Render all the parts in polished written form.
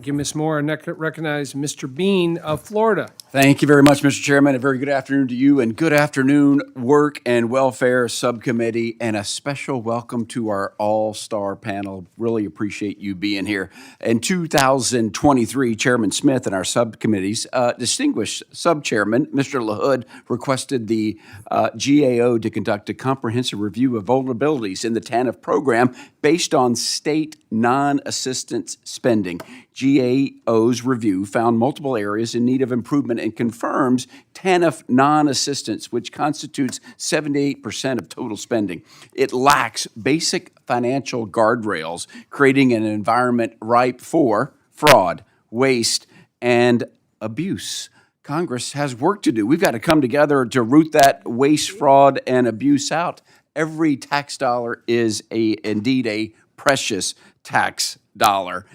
Thank you, Ms. Moore. I recognize Mr. Bean of Florida. Thank you very much, Mr. Chairman. A very good afternoon to you, and good afternoon, Work and Welfare Subcommittee, and a special welcome to our all-star panel. Really appreciate you being here. In 2023, Chairman Smith and our subcommittee's distinguished sub-chairman, Mr. LaHood, requested the GAO to conduct a comprehensive review of vulnerabilities in the TANF program based on state non-assistance spending. GAO's review found multiple areas in need of improvement and confirms TANF non-assistance, which constitutes 78% of total spending. It lacks basic financial guardrails, creating an environment ripe for fraud, waste, and abuse. Congress has work to do. We've got to come together to root that waste, fraud, and abuse out. Every tax dollar is indeed a precious tax dollar.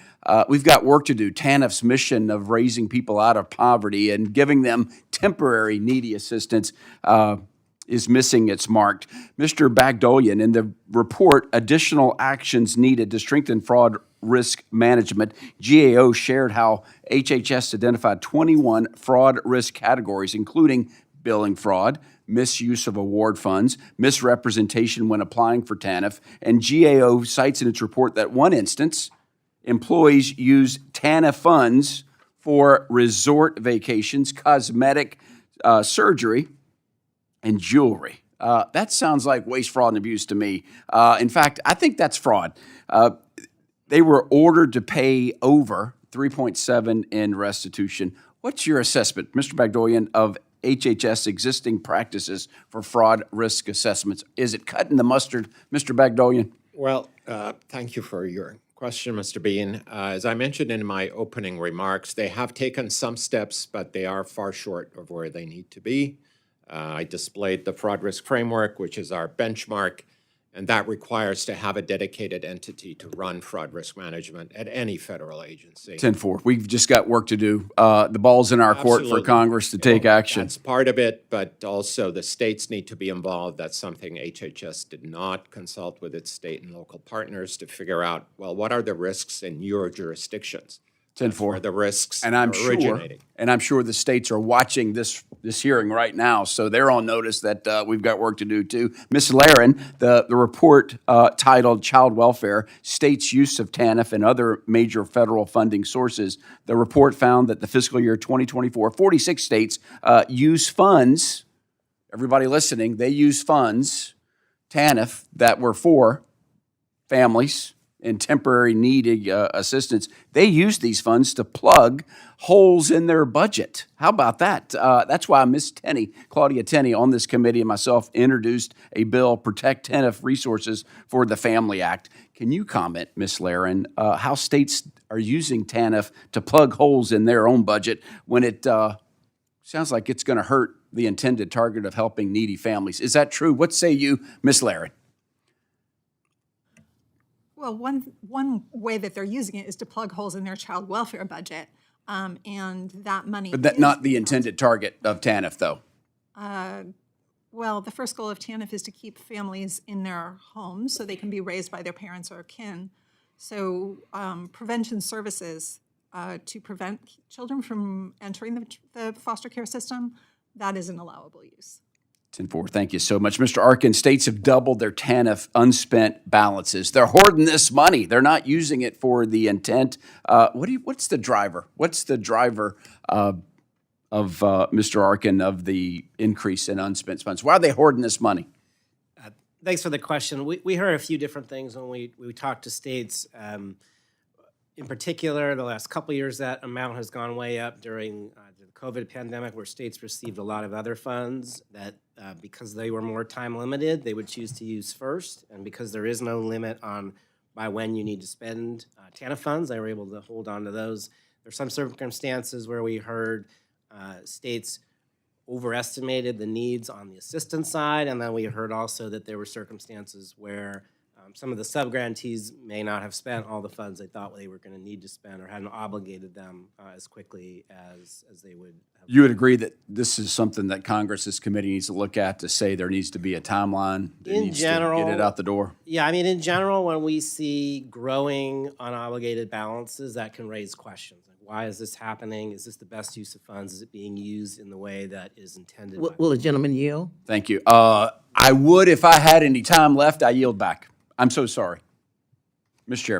We've got work to do. TANF's mission of raising people out of poverty and giving them temporary needy assistance is missing its mark. Mr. Bagdolian, in the report, Additional Actions Needed to Strengthen Fraud Risk Management, GAO shared how HHS identified 21 fraud risk categories, including billing fraud, misuse of award funds, misrepresentation when applying for TANF, and GAO cites in its report that one instance, employees use TANF funds for resort vacations, cosmetic surgery, and jewelry. That sounds like waste, fraud, and abuse to me. In fact, I think that's fraud. They were ordered to pay over $3.7 in restitution. What's your assessment, Mr. Bagdolian, of HHS existing practices for fraud risk assessments? Is it cutting the mustard, Mr. Bagdolian? Well, thank you for your question, Mr. Bean. As I mentioned in my opening remarks, they have taken some steps, but they are far short of where they need to be. I displayed the fraud risk framework, which is our benchmark, and that requires to have a dedicated entity to run fraud risk management at any federal agency. 10-4. We've just got work to do. The ball's in our court for Congress to take action. That's part of it, but also the states need to be involved. That's something HHS did not consult with its state and local partners to figure out, well, what are the risks in your jurisdictions? 10-4. The risks and I'm originating. I'm sure the states are watching this hearing right now, so they're on notice that we've got work to do too. Ms. Laren, the report titled "Child Welfare: States' Use of TANF and Other Major Federal Funding Sources." The report found that the fiscal year 2024, 46 states use funds. Everybody listening, they use funds, TANF, that were for families and temporary needed assistance. They use these funds to plug holes in their budget. How about that? That's why Ms. Tenney, Claudia Tenney, on this committee and myself introduced a bill, Protect TANF Resources for the Family Act. Can you comment, Ms. Laren, how states are using TANF to plug holes in their own budget when it sounds like it's going to hurt the intended target of helping needy families? Is that true? What say you, Ms. Laren? Well, one way that they're using it is to plug holes in their child welfare budget, and that money. But that's not the intended target of TANF, though. Well, the first goal of TANF is to keep families in their homes so they can be raised by their parents or kin. So prevention services to prevent children from entering the foster care system, that is an allowable use. 10-4. Thank you so much. Mr. Arkin, states have doubled their TANF unspent balances. They're hoarding this money. They're not using it for the intent. What's the driver? What's the driver of Mr. Arkin of the increase in unspent funds? Why are they hoarding this money? Thanks for the question. We heard a few different things when we talked to states. In particular, the last couple of years, that amount has gone way up during the COVID pandemic, where states received a lot of other funds that, because they were more time limited, they would choose to use first. And because there is no limit on by when you need to spend TANF funds, they were able to hold on to those. There's some circumstances where we heard states overestimated the needs on the assistance side, and then we heard also that there were circumstances where Some of the sub-grantees may not have spent all the funds they thought they were going to need to spend or hadn't obligated them as quickly as they would have. You would agree that this is something that Congress, this committee needs to look at to say there needs to be a timeline? It In needs to general- get it out the door? Yeah, I mean, in general, when we see growing unobligated balances, that can raise questions. Like, why is this happening? Is this the best use of funds? Is it being used in the way that is intended? by- Will the gentleman yield? Thank you. I would, if I had any time left, I yield back. I'm so sorry. Mr. Chairman.